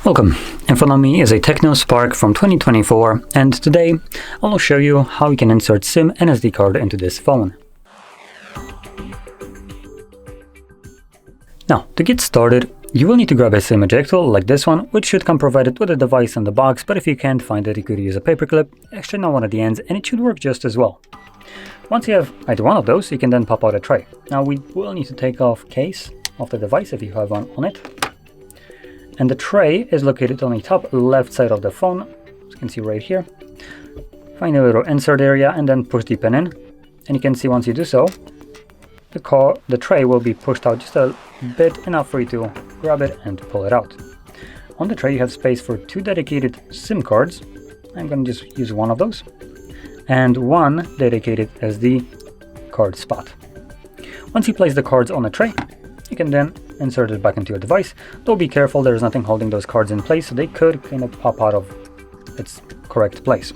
Welcome. In front of me is a TECNO Spark from 2024, and today I will show you how you can insert SIM and SD card into this phone. Now, to get started, you will need to grab a SIM ejector like this one, which should come provided with a device in the box, but if you can't find it, you could use a paper clip, extend on one of the ends, and it should work just as well. Once you have either one of those, you can then pop out a tray. Now, we will need to take off case of the device if you have one on it. And the tray is located on the top left side of the phone, as you can see right here. Find a little insert area and then push the pin in. And you can see once you do so, the tray will be pushed out just a bit, enough for you to grab it and pull it out. On the tray you have space for 2 dedicated SIM cards. I'm going to just use one of those. And 1 dedicated SD card spot. Once you place the cards on the tray, you can then insert it back into your device, though be careful, there's nothing holding those cards in place, so they could kind of pop out of its correct place.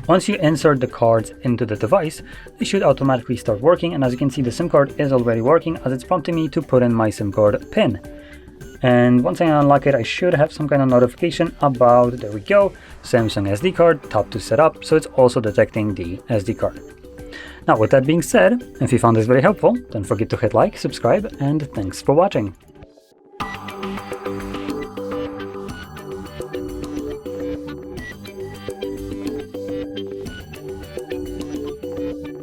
Once you insert the cards into the device, they should automatically start working, and as you can see, the SIM card is already working as it's prompting me to put in my SIM card pin. And once I unlock it, I should have some kind of notification about, there we go, Samsung SD card, tap to set up, so it's also detecting the SD card. Now, with that being said, if you found this very helpful, don't forget to hit like, subscribe, and thanks for watching.